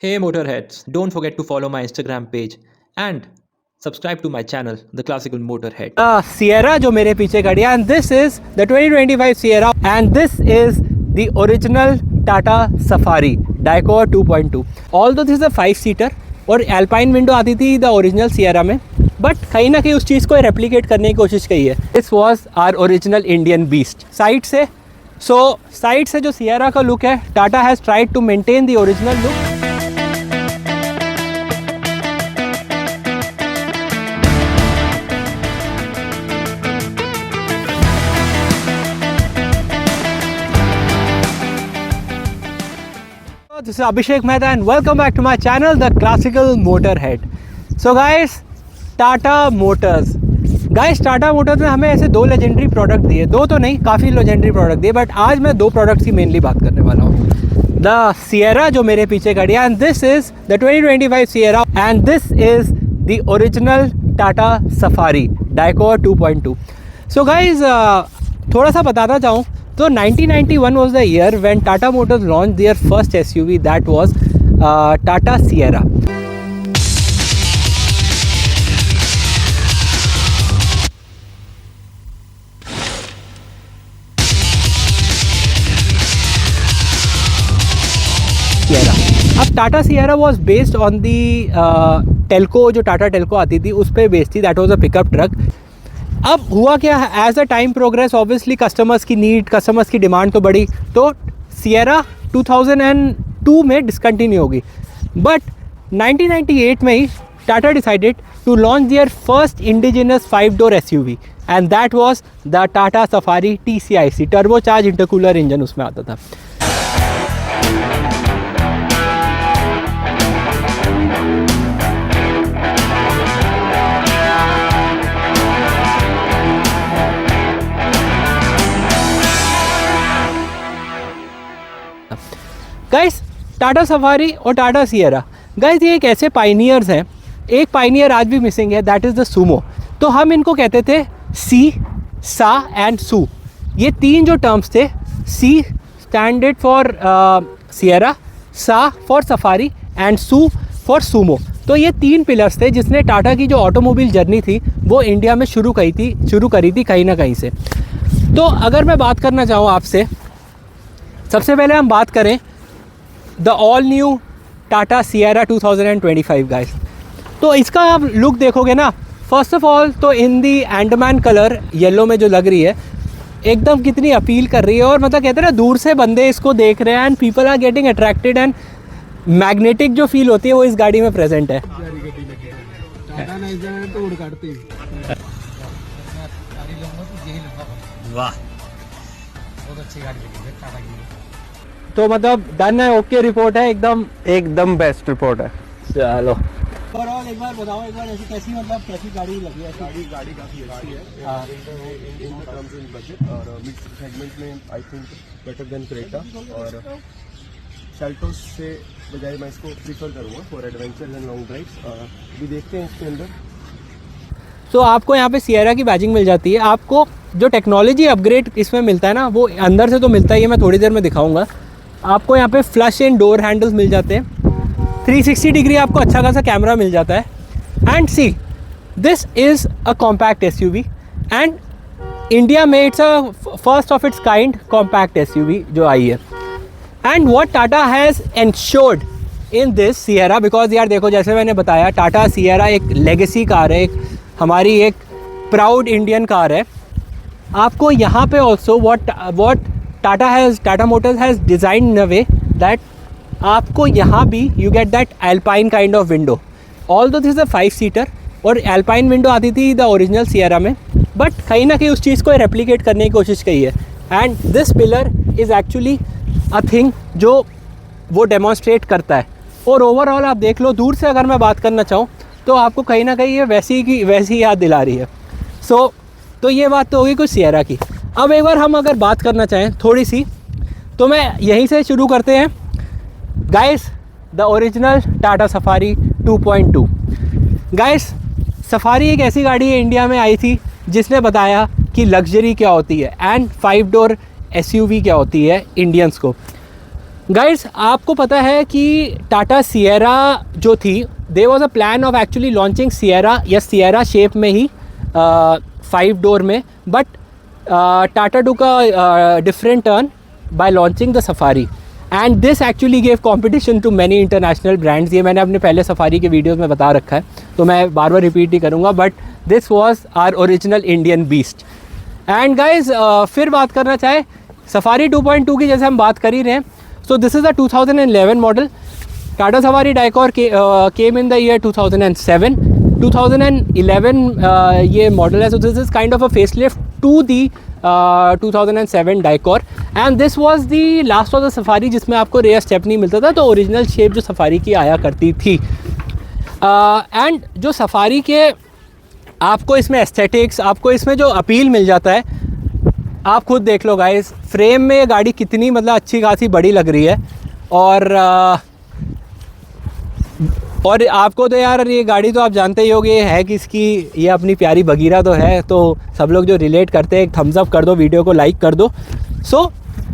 Hey Motorheads, don't forget to follow my Instagram page and subscribe to my channel, The Classical Motorhead. Sierra जो मेरे पीछे खड़ी है, and this is the 2025 Sierra and this is the original Tata Safari Diecor 2.2. Although this is a 5-seater और Alpine window आती थी the original Sierra में, but कहीं ना कहीं उस चीज़ को रेप्लिकेट करने की कोशिश की है. This was our original Indian beast. Side से जो सियरा का लुक है, Tata has tried to maintain the original look. This is Abhishek Mehta and welcome back to my channel, The Classical Motorhead. So guys, Tata Motors ने हमें ऐसे दो legendary product दिए, दो तो नहीं काफ़ी लेजेंडरी प्रोडक्ट दिए, बट आज मैं दो प्रोडक्ट्स की मेनली बात करने वाला हूँ. द सियरा जो मेरे पीछे खड़ी है, and this is the 2025 Sierra and this is the original Tata safari Dicor 2.2. So guys थोड़ा सा बताना चाहूँ तो 1991 was the year when Tata Motors launched their first SUV, that was Tata Sierra. अब Tata Sierra was based on the Telco, जो टाटा टेल्को आती थी उस पर बेस्ड थी. That was a pickup truck. अब हुआ क्या, as a time progress obviously customers की नीड, कस्टमर्स की डिमांड तो बढ़ी, तो सियरा 2002 में डिसकंटिन्यू होगी. बट 1998 में ही Tata decided to launch their first indigenous 5-door SUV and that was the Tata Safari TCIC, turbo charge intercooler engine उसमें आता था. गाइस टाटा सफारी और टाटा सियरा, गाइस ये एक ऐसे पाइनियर्स हैं. एक पाइनियर आज भी मिसिंग है, दैट इज़ द सूमो. तो हम इनको कहते थे सी, सा एंड सू. ये तीन जो टर्म्स थे, सी स्टैंडर्ड फॉर सियरा, सा फॉर सफारी एंड सू फॉर सूमो. तो ये तीन पिलर्स थे जिसने टाटा की जो ऑटोमोबाइल जर्नी थी वो इंडिया में शुरू करी थी कहीं ना कहीं से. तो अगर मैं बात करना चाहूँ आपसे, सबसे पहले हम बात करें the all new Tata Sierra 2025 guys. तो इसका आप लुक देखोगे ना, फर्स्ट ऑफ ऑल तो इन दी एंडमैन कलर येलो में जो लग रही है, एकदम कितनी अपील कर रही है. और मतलब कहते हैं ना, दूर से बंदे इसको देख रहे हैं and people are getting attracted and magnetic जो फील होती है वो इस गाड़ी में प्रेजेंट है. वाह, बहुत अच्छी गाड़ी लगी टाटा की. तो मतलब डन है, ओके रिपोर्ट है, एकदम बेस्ट रिपोर्ट है. चलो ओवरऑल एक बार बताओ, एक बार ऐसी कैसी गाड़ी लगी है? गाड़ी काफी अच्छी है इन टर्म्स इन बजट, और मिड सेगमेंट में I think better than Creta, और सेल्टोस से बजाय मैं इसको प्रीफर करूँगा for adventure and long drives. अभी देखते हैं इसके अंदर. तो आपको यहाँ पे सियरा की बैजिंग मिल जाती है. आपको जो टेक्नोलॉजी अपग्रेड इसमें मिलता है ना, वो अंदर से तो मिलता ही है, मैं थोड़ी देर में दिखाऊंगा. आपको यहाँ पे फ्लश एंड डोर हैंडल्स मिल जाते हैं, 360 डिग्री आपको अच्छा खासा कैमरा मिल जाता है. And see, this is a compact SUV and India में it's a first of its kind compact SUV जो आई है. And what Tata has ensured in this Sierra, because यार देखो, जैसे मैंने बताया, टाटा सियरा एक लेगेसी कार है, हमारी एक प्राउड इंडियन कार है. आपको यहाँ पे also what Tata Motors has design in a way that आपको यहाँ भी you get that alpine kind of window. Although this is a 5-seater और एल्पाइन विंडो आती थी द ओरिजिनल सियरा में, बट कहीं ना कहीं उस चीज़ को रेप्लिकेट करने की कोशिश की है. And this pillar is actually a thing जो वो डेमोन्स्ट्रेट करता है. और ओवरऑल आप देख लो, दूर से अगर मैं बात करना चाहूँ तो आपको कहीं ना कहीं ये वैसी याद दिला रही है. तो ये बात तो होगी कुछ सियरा की. अब एक बार हम अगर बात करना चाहें थोड़ी सी, तो मैं यहीं से शुरू करते हैं guys. The original Tata safari 2.2. Guys, safari एक ऐसी गाड़ी है, इंडिया में आई थी जिसने बताया कि लग्जरी क्या होती है एंड 5-door SUV क्या होती है इंडियंस को. गाइस आपको पता है कि टाटा सिएरा जो थी, there was a plan of actually launching Sierra या सिएरा शेप में ही 5 डोर में, but Tata took a different turn by launching the Safari and this actually gave competition to many international brands. ये मैंने अपने पहले सफारी के वीडियोज़ में बता रखा है, तो मैं बार बार रिपीट ही करूँगा, but this was our original Indian beast. And guys फिर बात करना चाहे सफारी 2.2 की, जैसे हम बात कर ही रहे हैं, so this is a 2011 model. Tata Safari Dicor came in the year 2007। 2011 ये मॉडल है, so this is kind of a facelift to the 2007 Dicor and this was the last of the Safari जिसमें आपको रेयर स्टेपनी मिलता था, तो original shape जो safari की आया करती थी। एंड जो सफारी के आपको इसमें एस्थेटिक्स, आपको इसमें जो अपील मिल जाता है, आप खुद देख लो गाइस, फ्रेम में ये गाड़ी कितनी मतलब अच्छी खासी बड़ी लग रही है। और आपको तो यार ये गाड़ी तो आप जानते ही होगे है किसकी, ये अपनी प्यारी बगीरा तो है, तो सब लोग जो रिलेट करते हैं एक थम्स अप कर दो, वीडियो को लाइक कर दो। सो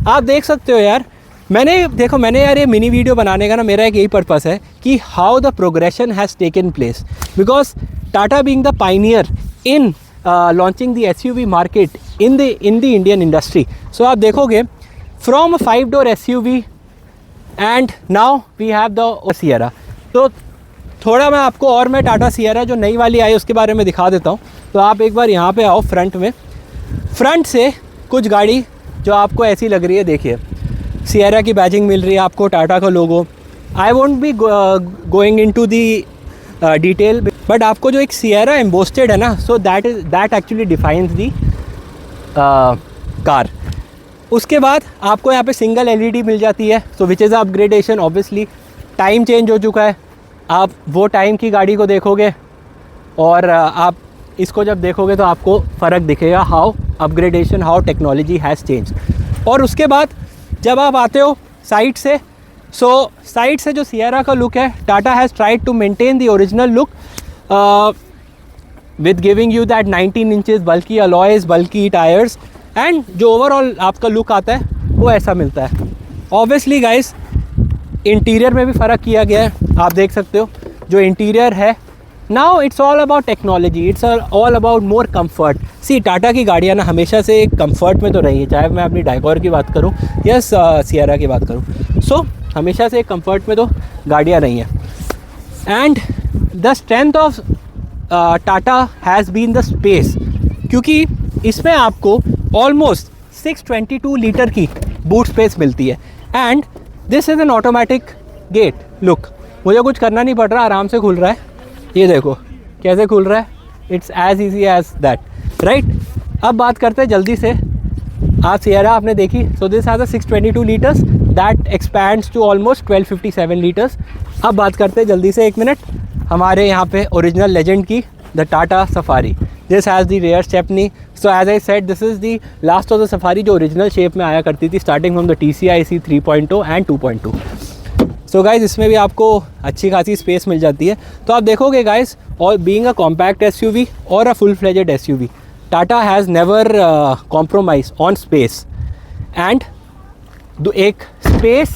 आप देख सकते हो यार, मैंने यार ये मिनी वीडियो बनाने का ना मेरा एक यही पर्पस है कि how the progression has taken place, because Tata being the pioneer in launching the SUV market in the Indian industry. So आप देखोगे from 5 door SUV and now we have the Sierra. तो थोड़ा मैं टाटा सिएरा जो नई वाली आई उसके बारे में दिखा देता हूँ। तो आप एक बार यहाँ पे आओ फ्रंट में, फ्रंट से कुछ गाड़ी जो आपको ऐसी लग रही है, देखिए सिएरा की बैजिंग मिल रही है आपको, टाटा का logo. I won't be going into the detail, but आपको जो एक सिएरा एम्बोस्टेड है ना, so that actually defines the car. उसके बाद आपको यहाँ पे सिंगल एलईडी मिल जाती है, so which is upgradation. Obviously time change हो चुका है, आप वो टाइम की गाड़ी को देखोगे और आप इसको जब देखोगे तो आपको फ़र्क दिखेगा, how upgradation, how technology has change. और उसके बाद जब आप आते हो साइड से, सो साइड से जो सिएरा का लुक है, Tata has tried to maintain the original look with giving you that 19 inches बल्कि अलॉयज़, बल्कि टायर्स, एंड जो ओवरऑल आपका लुक आता है वो ऐसा मिलता है। ऑब्वियसली गाइस इंटीरियर में भी फ़र्क किया गया है, आप देख सकते हो जो इंटीरियर है। Now it's all about technology, it's all about more comfort. See Tata की गाड़ियाँ ना हमेशा से एक कंफर्ट में तो रही है, चाहे मैं अपनी डाइकॉर की बात करूँ या सिएरा की बात करूँ, सो हमेशा से एक कंफर्ट में तो गाड़ियाँ रही हैं। And the strength of Tata has been the space, क्योंकि इसमें आपको ऑलमोस्ट 622 लीटर की बूट स्पेस मिलती है। And this is an automatic gate, look मुझे कुछ करना नहीं पड़ रहा, आराम से खुल रहा है, ये देखो कैसे खुल रहा है, it's as easy as that, right. अब बात करते हैं जल्दी से, आप सिएरा आपने देखी, so this has a 622 litres that expands to almost 1257 litres. अब बात करते हैं जल्दी से, एक मिनट, हमारे यहाँ पे ओरिजिनल लेजेंड की, the Tata Safari. This has the rear stepney, so as I said this is the last of the Safari जो ओरिजिनल शेप में आया करती थी, starting from the TCIC 3.0 and 2.2। So guys इसमें भी आपको अच्छी खासी स्पेस मिल जाती है। तो आप देखोगे गाइज़, और बीइंग अ कॉम्पैक्ट SUV और a full fledged SUV, Tata has never compromise on space. And एक space,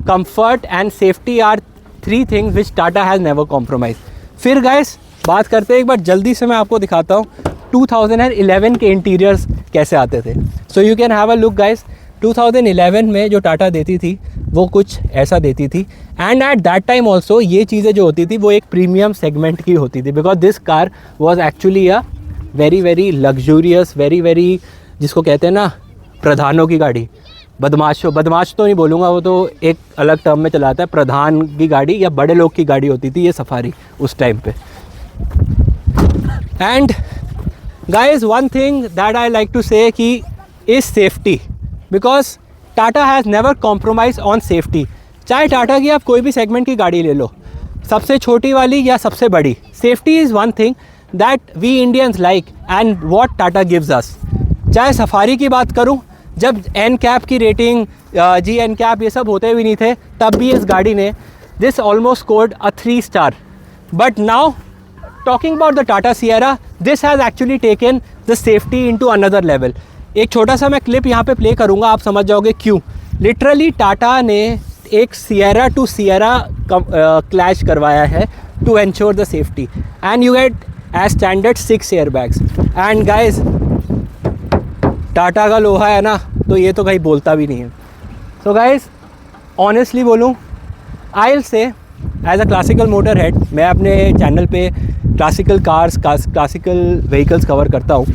comfort and safety are 3 things which Tata has never compromise. फिर गाइज़ बात करते हैं एक बार जल्दी से, मैं आपको दिखाता हूँ 2011 के इंटीरियर्स कैसे आते थे। So you can have a look guys, 2011 में जो टाटा देती थी वो कुछ ऐसा देती थी। And at that time also ये चीज़ें जो होती थी वो एक प्रीमियम सेगमेंट की होती थी, because this car was actually a very very luxurious, very very, जिसको कहते हैं ना प्रधानों की गाड़ी, बदमाश तो नहीं बोलूँगा, वो तो एक अलग टर्म में चलाता है, प्रधान की गाड़ी या बड़े लोग की गाड़ी होती थी ये सफारी उस टाइम पे। And guys one thing that I like to say कि is safety, because Tata has never compromise on safety. चाहे टाटा की आप कोई भी सेगमेंट की गाड़ी ले लो, सबसे छोटी वाली या सबसे बड़ी, safety is one thing that we Indians like and what Tata gives us. चाहे सफारी की बात करूं, जब NCAP की रेटिंग, NCAP ये सब होते भी नहीं थे, तब भी इस गाड़ी ने this almost scored a 3 star. But now talking about the Tata Sierra, this has actually taken the safety into another level. एक छोटा सा मैं क्लिप यहाँ पे प्ले करूँगा, आप समझ जाओगे क्यों। लिटरली टाटा ने एक सियरा टू सियरा क्लैश करवाया है to ensure the safety, and you get as standard 6 air bags. And guys Tata का लोहा है ना, तो ये तो कहीं बोलता भी नहीं है। सो गाइज ऑनेस्टली बोलूँ, I will say as a classical motor head, मैं अपने चैनल पे classical cars, classical vehicles cover करता हूँ,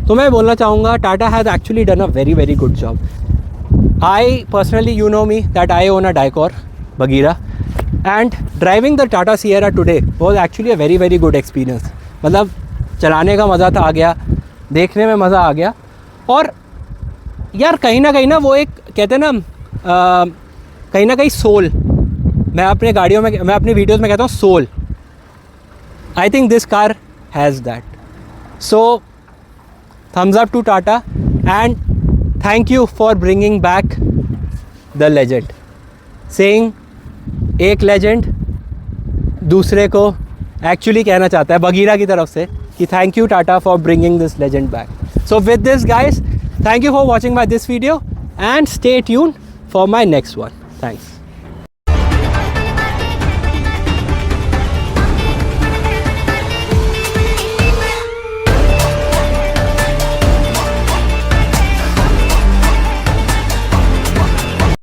तो मैं बोलना चाहूँगा Tata has actually done a very very good job. I personally, you know me, that I own a Dicor Bagheera, and driving the Tata Sierra today was actually a very very good experience। मतलब चलाने का मज़ा तो आ गया, देखने में मज़ा आ गया, और यार कहीं ना वो एक कहते हैं ना कहीं ना कहीं सोल, मैं अपने गाड़ियों में, मैं अपनी वीडियोस में कहता हूँ soul. I think this car has that. So thumbs up to Tata, and thank you for bringing back the legend, saying एक legend दूसरे को एक्चुअली कहना चाहता है बगीरा की तरफ से कि thank you Tata for bringing this legend back. So with this guys, thank you for watching my this video and stay tune for my next one. Thanks.